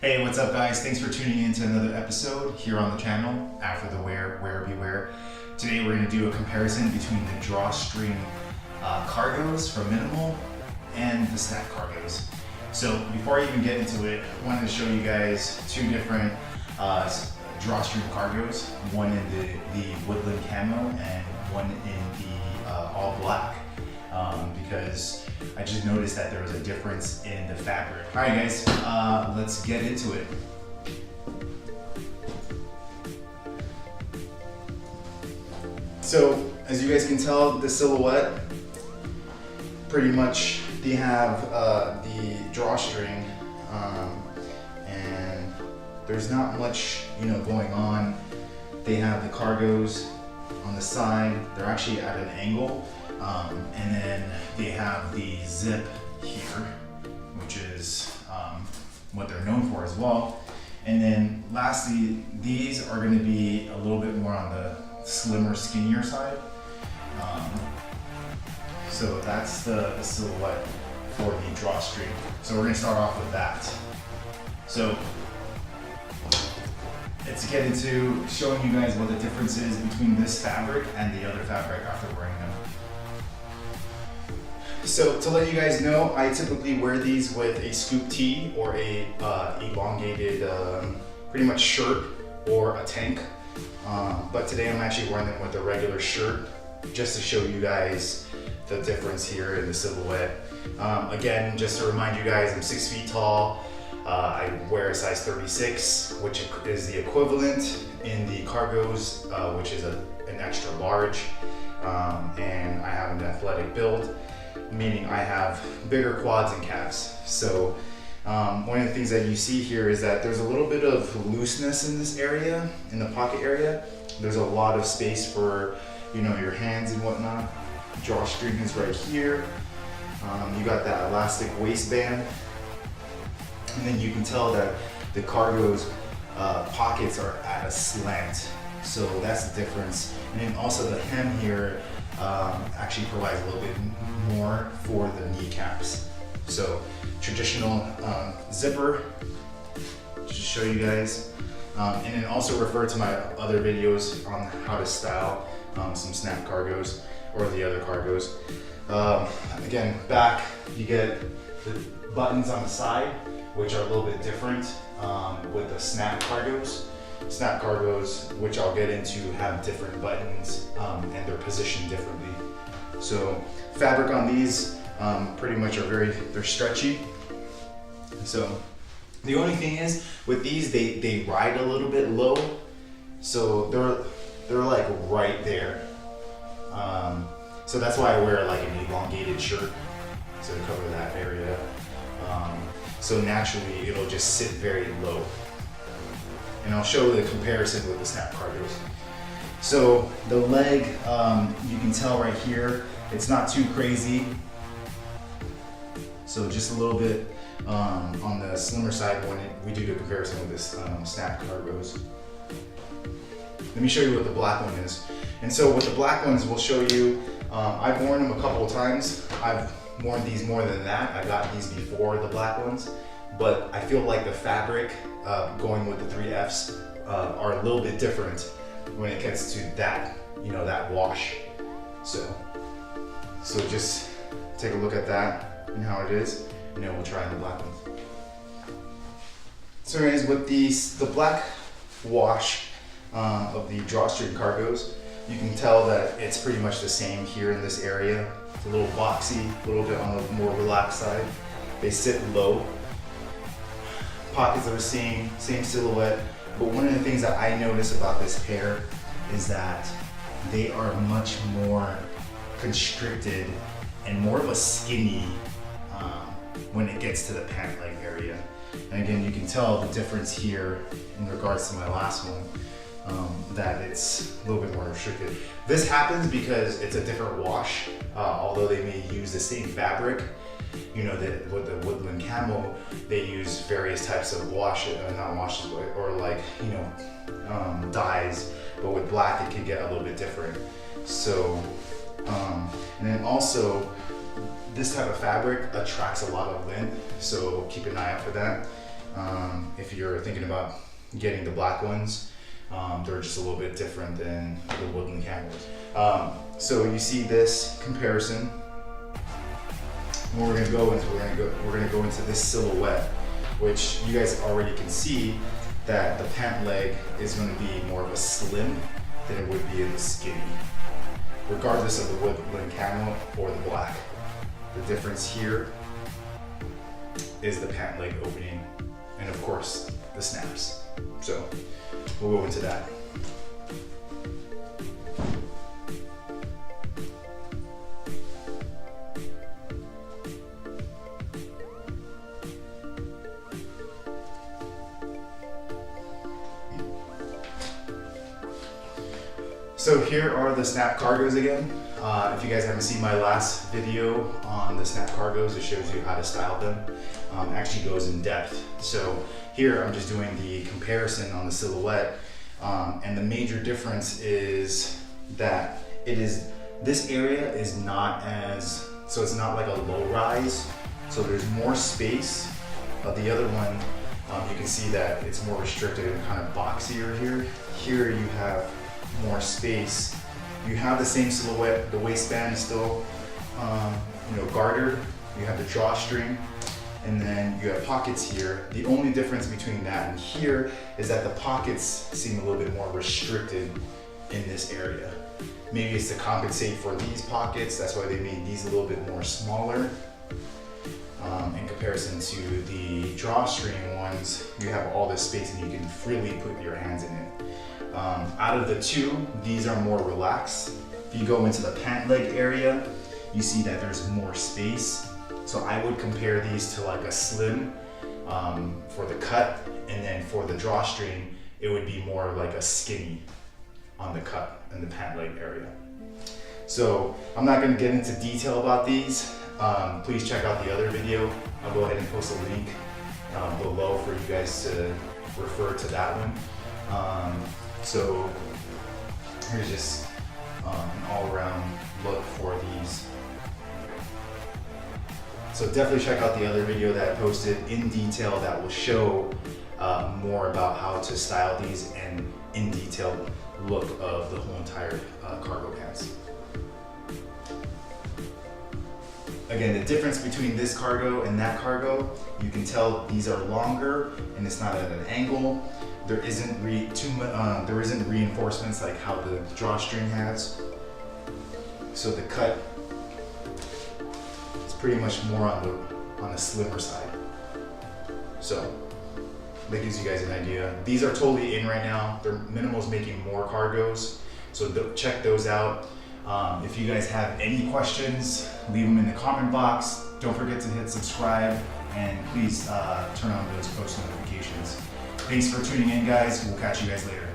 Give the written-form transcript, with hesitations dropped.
Hey, what's up guys? Thanks for tuning in to another episode here on the channel, After the Wear, Wear Beware. Today we're going to do a comparison between the Drawstring cargos from mnml and the snap cargos. So before I even get into it, I wanted to show you guys two different Drawstring cargos, one in the Woodland camo and one in the all black. Because I just noticed that there was a difference in the fabric. All right guys, let's get into it. So as you guys can tell, the silhouette, pretty much they have the drawstring, and there's not much going on. They have the cargos on the side, they're actually at an angle. And then they have the zip here, which is what they're known for as well. And then lastly, these are going to be a little bit more on the slimmer, skinnier side. So that's the silhouette for the drawstring. So we're going to start off with that. So let's get into showing you guys what the difference is between this fabric and the other fabric after wearing them. So to let you guys know, I typically wear these with a scoop tee or a elongated pretty much shirt or a tank. But today I'm actually wearing them with a regular shirt just to show you guys the difference here in the silhouette. Again, just to remind you guys, I'm 6 feet tall. I wear a size 36, which is the equivalent in the cargos, which is an extra large. And I have an athletic build, meaning I have bigger quads and calves. So one of the things that you see here is that there's a little bit of looseness in this area, in the pocket area. There's a lot of space for your hands and whatnot. Drawstring is right here. You got that elastic waistband, and then you can tell that the cargo's pockets are at a slant. So that's the difference. And then also the hem here actually provides a little bit more for the kneecaps. So traditional zipper, just to show you guys. And then also refer to my other videos on how to style some snap cargos or the other cargos. Again, back you get the buttons on the side, which are a little bit different with the snap cargos. Snap cargos, which I'll get into, have different buttons and they're positioned differently. So fabric on these pretty much are they're stretchy. So the only thing is with these, they ride a little bit low. So they're like right there. So that's why I wear like an elongated shirt to cover that area. So naturally it'll just sit very low. And I'll show the comparison with the snap cargos. So the leg, you can tell right here, it's not too crazy. So just a little bit on the slimmer side when we do the comparison with this snap cargos. Let me show you what the black one is. And so with the black ones, we'll show you, I've worn them a couple of times. I've worn these more than that. I got these before the black ones, but I feel like the fabric going with the 3Fs are a little bit different when it gets to that, that wash. So just take a look at that and how it is, and then we'll try the black ones. So guys, with the black wash of the drawstring cargos, you can tell that it's pretty much the same here in this area. It's a little boxy, a little bit on the more relaxed side. They sit low. Pockets are the same silhouette, but one of the things that I notice about this pair is that they are much more constricted and more of a skinny when it gets to the pant leg area. And again, you can tell the difference here in regards to my last one, that it's a little bit more restricted. This happens because it's a different wash, although they may use the same fabric. With the Woodland camo, they use various types of not washes, or like, dyes, but with black it can get a little bit different. So, and then also, this type of fabric attracts a lot of lint, so keep an eye out for that. If you're thinking about getting the black ones, they're just a little bit different than the Woodland camos. So you see this comparison. What we're gonna go into, we're gonna go into this silhouette, which you guys already can see that the pant leg is going to be more of a slim than it would be in the skinny, regardless of the Woodland camo or the black. The difference here is the pant leg opening, and of course the snaps. So we'll go into that. So here are the snap cargos again. If you guys haven't seen my last video on the snap cargos, it shows you how to style them. Actually goes in depth. So here I'm just doing the comparison on the silhouette, and the major difference is that this area is not as, so it's not like a low rise, so there's more space. The other one, you can see that it's more restricted and kind of boxier here. Here you have more space. You have the same silhouette. The waistband is still, gartered. You have the drawstring, and then you have pockets here. The only difference between that and here is that the pockets seem a little bit more restricted in this area. Maybe it's to compensate for these pockets. That's why they made these a little bit more smaller. In comparison to the drawstring ones, you have all this space and you can freely put your hands in it. Out of the two, these are more relaxed. If you go into the pant leg area, you see that there's more space. So I would compare these to like a slim for the cut, and then for the drawstring, it would be more like a skinny on the cut in the pant leg area. So I'm not going to get into detail about these. Please check out the other video. I'll go ahead and post a link below for you guys to refer to that one. So here's just an all-around look for these. So definitely check out the other video that I posted in detail that will show more about how to style these and in detailed look of the whole entire cargo pants. Again, the difference between this cargo and that cargo, you can tell these are longer and it's not at an angle. There isn't reinforcements like how the drawstring has. So the cut is pretty much more on the slimmer side. So that gives you guys an idea. These are totally in right now. Minimal's making more cargos, so check those out. If you guys have any questions, leave them in the comment box. Don't forget to hit subscribe, and please turn on those post notifications. Thanks for tuning in, guys. We'll catch you guys later.